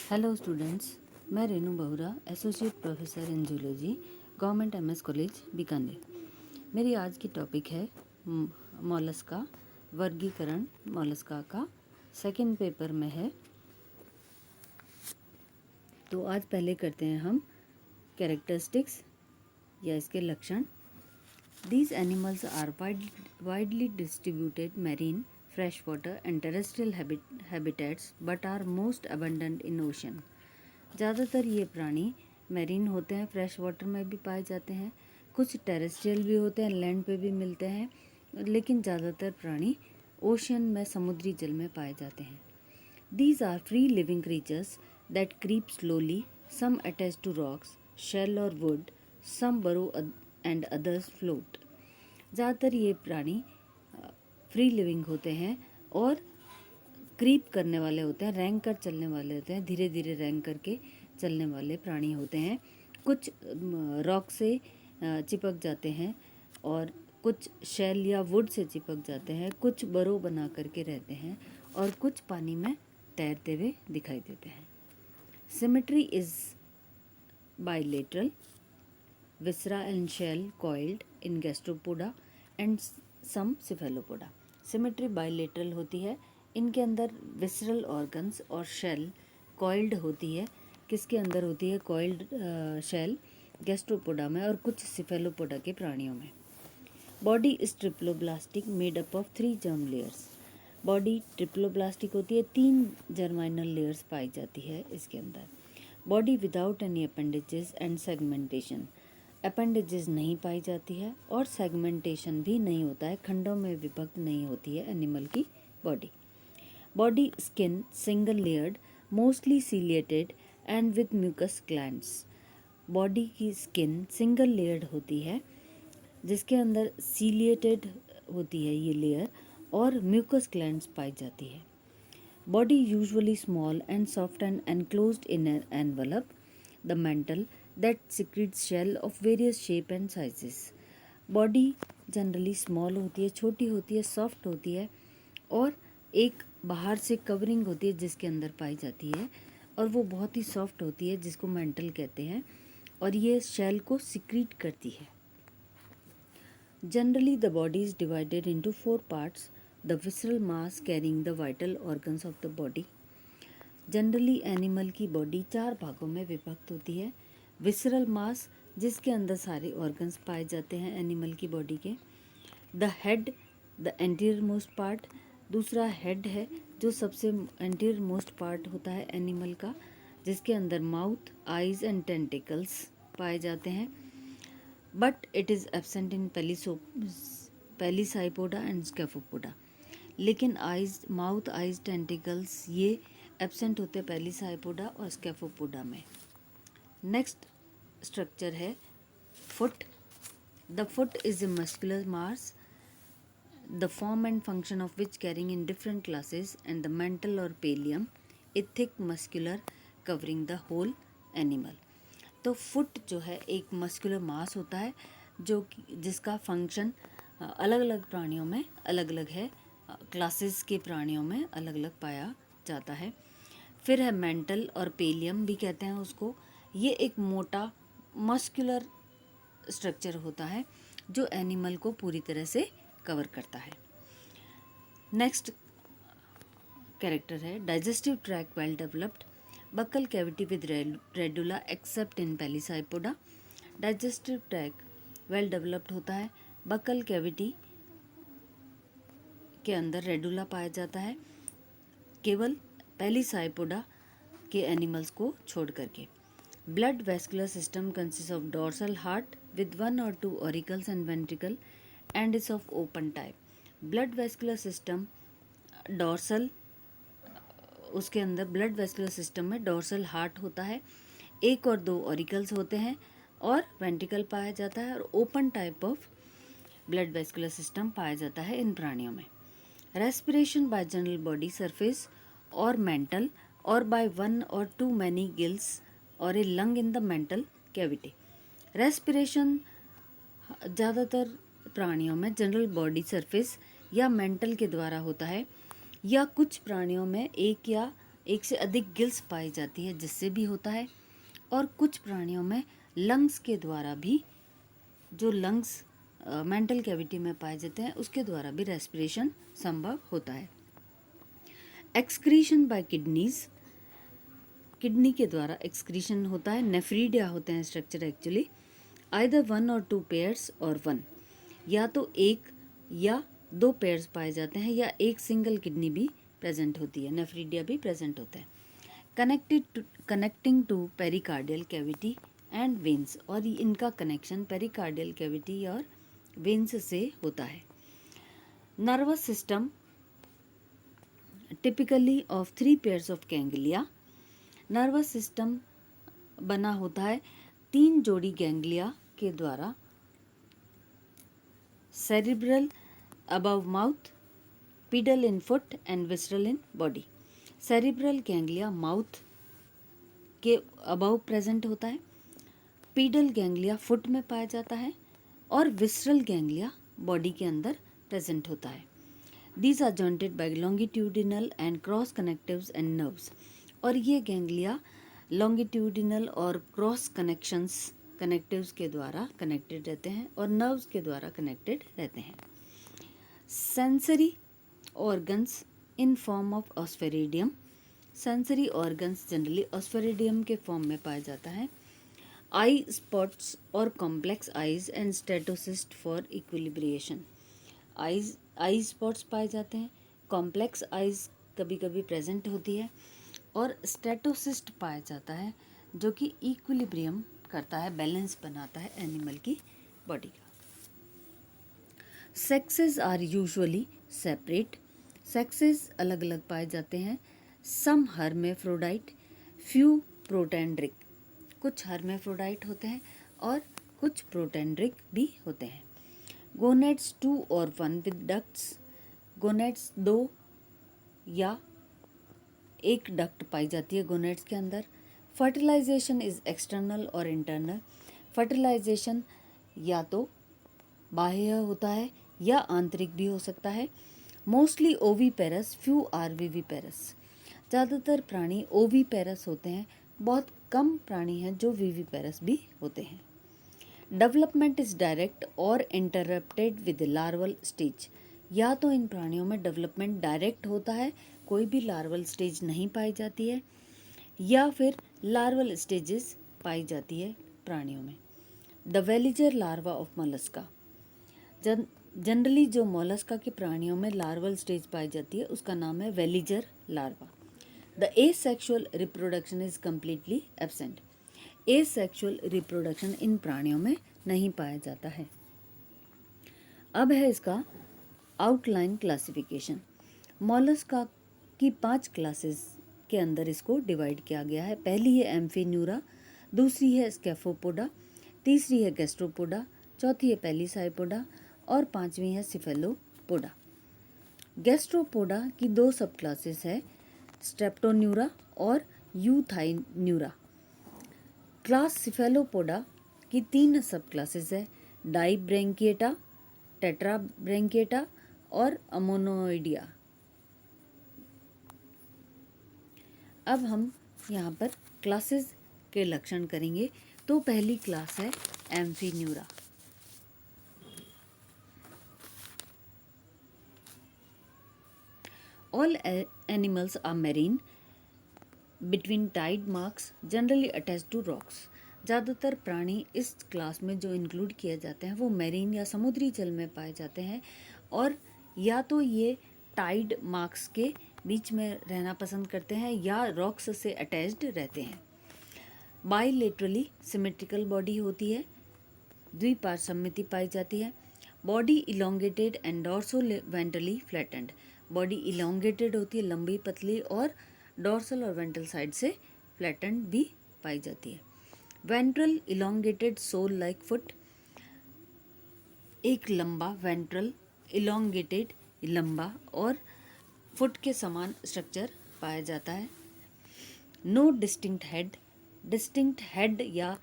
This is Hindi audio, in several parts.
हेलो स्टूडेंट्स, मैं रेनू बहुरा, associate professor in zoology, government MS college Bikaner. मेरी आज की टॉपिक है मोलस्का, वर्गीकरण मोलस्का का। सेकंड पेपर में है। तो आज पहले करते हैं हम कैरेक्टरिस्टिक्स या इसके लक्षण। These animals are widely distributed marine, freshwater and terrestrial habitats but are most abundant in ocean. ज़्यादातर ये प्राणी मैरीन होते हैं, फ्रेश वाटर में भी पाए जाते हैं, कुछ टेरेस्ट्रियल भी होते हैं, लैंड पे भी मिलते हैं, लेकिन ज़्यादातर प्राणी ओशन में, समुद्री जल में पाए जाते हैं। These are free living creatures that creep slowly, some attached to rocks, shell or wood, some burrow and others float. ज़्यादातर ये प्राणी फ्री लिविंग होते हैं और क्रीप करने वाले होते हैं, रैंक कर चलने वाले होते हैं, धीरे धीरे रैंक करके चलने वाले प्राणी होते हैं। कुछ रॉक से चिपक जाते हैं और कुछ शेल या वुड से चिपक जाते हैं, कुछ बरो बना करके रहते हैं और कुछ पानी में तैरते हुए दिखाई देते हैं। Symmetry is bilateral, viscera and shell coiled in gastropoda and some cephalopoda. Symmetry bilateral होती है, इनके अंदर विसरल ऑर्गन्स और शेल कॉइल्ड होती है। किसके अंदर होती है कॉइल्ड शेल? गैस्ट्रोपोडा में और कुछ सिफेलोपोडा के प्राणियों में। Body is triploblastic made up of 3 germ layers. Body triploblastic होती है, 3 जर्माइनल लेयर्स पाई जाती है इसके अंदर। Body without any appendages and segmentation. Appendages नहीं पाई जाती है और सेगमेंटेशन भी नहीं होता है, खंडों में विभक्त नहीं होती है एनिमल की body. Body skin single layered, mostly ciliated and with mucus glands. Body की स्किन सिंगल लेयर्ड होती है, जिसके अंदर सीलिएटेड होती है ये लेयर और म्यूकस ग्लैंड्स पाई जाती है। Body usually small and soft and enclosed in an envelope the mental that secretes shell of various shape and sizes. Body generally small होती है, छोटी होती है, सॉफ्ट होती है और एक बाहर से कवरिंग होती है जिसके अंदर पाई जाती है और वो बहुत ही सॉफ्ट होती है जिसको मेंटल कहते हैं और ये शेल को सिक्रीट करती है। Generally the body is divided into 4 parts, the visceral mass carrying the vital organs of the body. Generally animal की बॉडी 4 भागों में विभक्त होती है। विसरल मास, जिसके अंदर सारे ऑर्गन्स पाए जाते हैं एनिमल की बॉडी के। The head, the anterior most part. दूसरा हेड है जो सबसे एंटीरियर मोस्ट पार्ट होता है एनिमल का, जिसके अंदर माउथ, आइज एंड टेंटिकल्स पाए जाते हैं। But it is absent in Pelecypoda and Scaphopoda. लेकिन आइज, माउथ, आइज, टेंटिकल्स ये एब्सेंट होते हैं पेलिसाइपोडा और स्केफोपोडा में। नेक्स्ट स्ट्रक्चर है foot. The foot is a muscular mass, the form and function of which carrying in different classes and the mantle और pallium a thick muscular covering the whole animal. तो फुट जो है एक मस्कुलर मास होता है जो जिसका फंक्शन अलग अलग प्राणियों में अलग अलग है, क्लासेस के प्राणियों में अलग अलग पाया जाता है। फिर है मेंटल और पेलियम भी कहते हैं उसको। ये एक मोटा मस्कुलर स्ट्रक्चर होता है जो एनिमल को पूरी तरह से कवर करता है। नेक्स्ट कैरेक्टर है digestive tract well developed, buccal cavity with radula except in Pelecypoda. Digestive tract well developed होता है, बक्कल कैविटी के अंदर रेडुला पाया जाता है, केवल पेलिसाइपोडा के एनिमल्स को छोड़ करके। Blood vascular system consists of dorsal heart with 1 or 2 auricles and ventricle and is of open type. Blood vascular system dorsal, उसके अंदर ब्लड वेस्कुलर सिस्टम में डोर्सल हार्ट होता है, 1 और 2 ऑरिकल्स होते हैं और वेंट्रिकल पाया जाता है और open type of blood vascular system पाया जाता है इन प्राणियों में। Respiration by general body surface और मेंटल और बाय 1 or 2 मैनी गिल्स और a lung in the mantle cavity. Respiration ज़्यादातर प्राणियों में जनरल बॉडी सरफेस या मेंटल के द्वारा होता है या कुछ प्राणियों में 1 या एक से अधिक गिल्स पाई जाती है जिससे भी होता है, और कुछ प्राणियों में लंग्स के द्वारा भी, जो लंग्स मेंटल कैविटी में पाए जाते हैं उसके द्वारा भी रेस्पिरेशन संभव होता है। एक्सक्रीशन बाय किडनीज, किडनी के द्वारा एक्सक्रीशन होता है। नेफ्रीडिया होते हैं स्ट्रक्चर एक्चुअली, आइदर 1 और 2 पेयर्स और 1, या तो एक या 2 पेयर्स पाए जाते हैं या एक सिंगल किडनी भी प्रेजेंट होती है, नेफ्रीडिया भी प्रेजेंट होता है। Connecting to pericardial cavity and veins, और इनका कनेक्शन पेरिकार्डियल कैविटी और वेन्स से होता है। Nervous system typically of 3 pairs of ganglia, nervous system बना होता है 3 जोड़ी गैंग्लिया के द्वारा। Cerebral above mouth, pedal in foot and visceral in body. Cerebral ganglia mouth के अबव प्रेजेंट होता है, पीडल गैंग्लिया फुट में पाया जाता है, और विसरल गैंग्लिया बॉडी के अंदर प्रेजेंट होता है। These are jointed by longitudinal and cross connectives and nerves, और ये गैंग्लिया लॉन्गिट्यूडिनल और क्रॉस कनेक्टिव्स के द्वारा कनेक्टेड रहते हैं और नर्व्स के द्वारा कनेक्टेड रहते हैं। Sensory organs in form of osphradium, sensory organs generally osphradium के फॉर्म में पाया जाता है। आई स्पॉट्स और complex eyes and statocyst for equilibration, eye spots पाए जाते हैं, कॉम्प्लेक्स आइज कभी कभी प्रेजेंट होती है, और स्टेटोसिस्ट पाया जाता है जो कि इक्विलिब्रियम करता है, बैलेंस बनाता है एनिमल की बॉडी का। Sexes are usually separate, sexes अलग अलग पाए जाते हैं। सम हर्मेफ्रोडाइट, फ्यू प्रोटेंड्रिक, कुछ हर्मेफ्रोडाइट होते हैं और कुछ प्रोटेंड्रिक भी होते हैं। गोनेड्स 2 और 1 विद डक्ट्स, गोनेड्स 2 या एक डक्ट पाई जाती है गोनेड्स के अंदर। फर्टिलाइजेशन इज एक्सटर्नल और इंटरनल, फर्टिलाइजेशन या तो बाह्य होता है या आंतरिक भी हो सकता है। Mostly oviparous, few are viviparous, ज़्यादातर प्राणी ओवीपेरस होते हैं, बहुत कम प्राणी हैं जो विविपेरस भी होते हैं। डेवलपमेंट इज डायरेक्ट और इंटरप्टेड विद लार्वल स्टेज, या तो इन प्राणियों में डेवलपमेंट डायरेक्ट होता है, कोई भी लार्वल स्टेज नहीं पाई जाती है, या फिर लार्वल स्टेजेस पाई जाती है प्राणियों में। The veliger larva of Mollusca, generally जो मोलस्का के प्राणियों में लार्वल स्टेज पाई जाती है उसका नाम है veliger larva. The asexual reproduction is completely absent, asexual reproduction in प्राणियों में नहीं पाया जाता है। अब है इसका आउटलाइन क्लासिफिकेशन। मोलस्का की 5 क्लासेस के अंदर इसको डिवाइड किया गया है। पहली है एम्फीन्यूरा, दूसरी है स्कैफोपोडा, तीसरी है गैस्ट्रोपोडा, चौथी है पेलिसाइपोडा और 5वीं है सिफेलोपोडा। गैस्ट्रोपोडा की 2 सब क्लासेस है, स्ट्रेप्टोन्यूरा और यूथाइन्यूरा। क्लास सिफेलोपोडा की 3 सब क्लासेस है, डाइब्रैंकिएटा, टेट्राब्रैंकिएटा और अमोनोइडिया। अब हम यहाँ पर क्लासेस के लक्षण करेंगे। तो पहली क्लास है Amphineura. All animals are marine between tide marks generally attached to rocks. ज़्यादातर प्राणी इस क्लास में जो इंक्लूड किए जाते हैं वो मैरीन या समुद्री जल में पाए जाते हैं, और या तो ये टाइड मार्क्स के बीच में रहना पसंद करते हैं या रॉक्स से अटैच्ड रहते हैं। बाइलेटरली सिमेट्रिकल बॉडी होती है, द्विपार्श्व सममिति पाई जाती है। Body elongated and dorso ventrally flattened, body elongated होती है, लंबी पतली, और डॉर्सल और वेंट्रल साइड से फ्लैटेंड भी पाई जाती है। Ventral elongated sole like foot, एक लंबा वेंट्रल इलोंगेटेड लंबा और फुट के समान स्ट्रक्चर पाया जाता है। No distinct head, distinct head या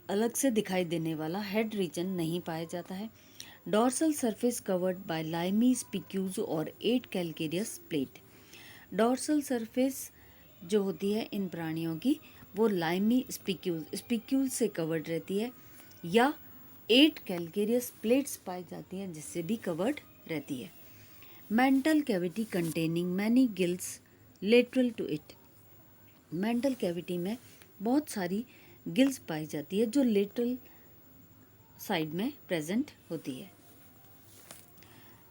अलग से दिखाई देने वाला हेड रीजन नहीं पाया जाता है। डॉर्सल सरफेस कवर्ड बाय लाइमी स्पिक्यूज और 8 कैलकेरियस प्लेट, डॉर्सल सरफेस जो होती है इन प्राणियों की वो लाइमी स्पिक्यूल से कवर्ड रहती है या 8 कैलकेरियस प्लेट्स पाई जाती हैं जिससे भी कवर्ड रहती है। Mantle cavity containing many gills lateral to it. Mantle cavity में बहुत सारी गिल्स पाई जाती है जो लेटरल साइड में प्रेजेंट होती है।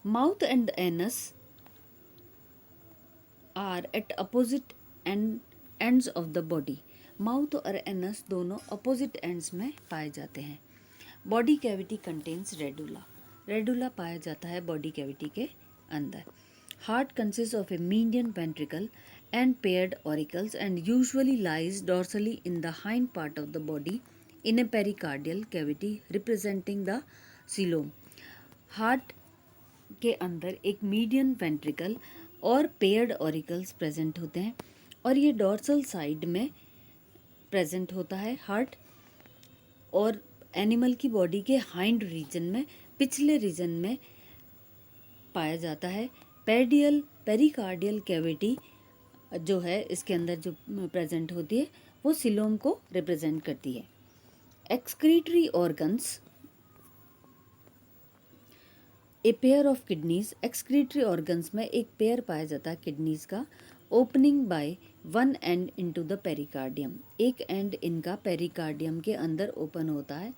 Mouth and anus are at opposite ends of the body. Mouth और एनस दोनों अपोजिट एंड्स में पाए जाते हैं। Body cavity contains radula. Radula पाया जाता है बॉडी कैविटी के अंदर। Heart consist of a median ventricle and paired auricles and usually lies dorsally in the hind part of the body in a pericardial cavity representing the coelom। Heart के अंदर एक मीडियन वेंट्रिकल और पेयर्ड ऑरिकल्स प्रेजेंट होते हैं और ये डॉर्सल साइड में प्रेजेंट होता है हार्ट, और एनिमल की बॉडी के हाइंड रीजन में पिछले रीजन में पाया जाता है। पेरिकार्डियल कैविटी जो है इसके अंदर जो प्रेजेंट होती है वो सिलोम को रिप्रेजेंट करती है। Excretory organs a pair of kidneys. Excretory organs में एक पेयर पाया जाता है किडनीज का। Opening by one end into the pericardium. एक एंड इनका पेरिकार्डियम के अंदर ओपन होता है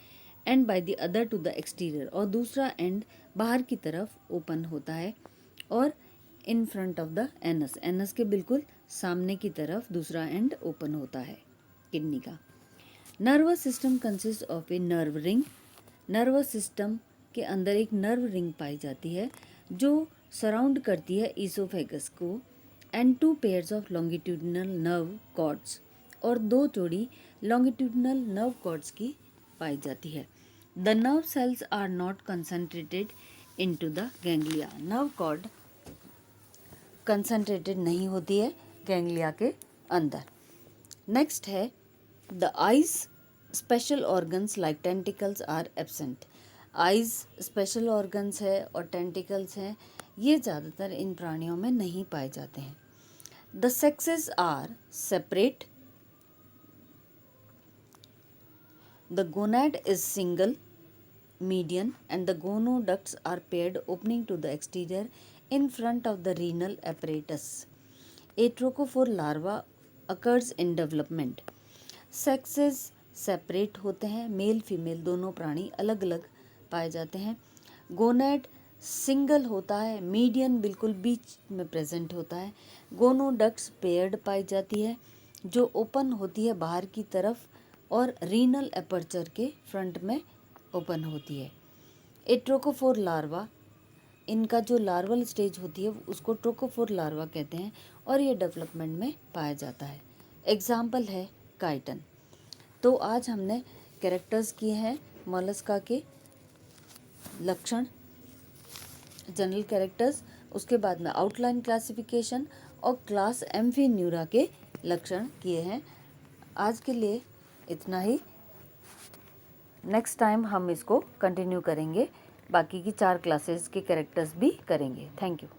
end by the other to the exterior, और दूसरा एंड बाहर की तरफ ओपन होता है और in front of the anus. Anus के बिल्कुल सामने की तरफ दूसरा एंड ओपन होता है किडनी का। Nervous system consist of a nerve ring. Nervous system के अंदर एक नर्व रिंग पाई जाती है जो सराउंड करती है ईसोफेगस को, and 2 pairs of longitudinal nerve cords, और 2 जोड़ी लॉन्गिट्यूडिनल नर्व कॉर्ड्स की पाई जाती है। The nerve cells are not concentrated into the ganglia. Nerve cord concentrated नहीं होती है गैंग्लिया के अंदर। नेक्स्ट है the eyes special organs like tentacles are absent. Eyes special organs है और टेंटिकल्स हैं, ये ज़्यादातर इन प्राणियों में नहीं पाए जाते हैं। The sexes are separate. The gonad is single median and the gonoducts are paired opening to the exterior in front of the renal apparatus. A trophophore larva occurs in development. Sexes separate होते हैं, मेल फीमेल दोनों प्राणी अलग अलग पाए जाते हैं। गोनैड सिंगल होता है, मीडियन बिल्कुल बीच में प्रेजेंट होता है। गोनोडक्ट्स पेयर्ड पाई जाती है जो ओपन होती है बाहर की तरफ और रीनल एपर्चर के फ्रंट में ओपन होती है। ए ट्रोकोफोर लार्वा, इनका जो लार्वल स्टेज होती है उसको ट्रोकोफोर लार्वा कहते हैं और ये डेवलपमेंट में पाया जाता है। एग्जाम्पल है काइटन। तो आज हमने कैरेक्टर्स किए हैं मोलस्का के लक्षण, जनरल कैरेक्टर्स, उसके बाद में आउटलाइन क्लासिफिकेशन और क्लास एम्फीन्यूरा के लक्षण किए हैं। आज के लिए इतना ही। नेक्स्ट टाइम हम इसको कंटिन्यू करेंगे, बाकी की 4 क्लासेस के कैरेक्टर्स भी करेंगे। Thank you.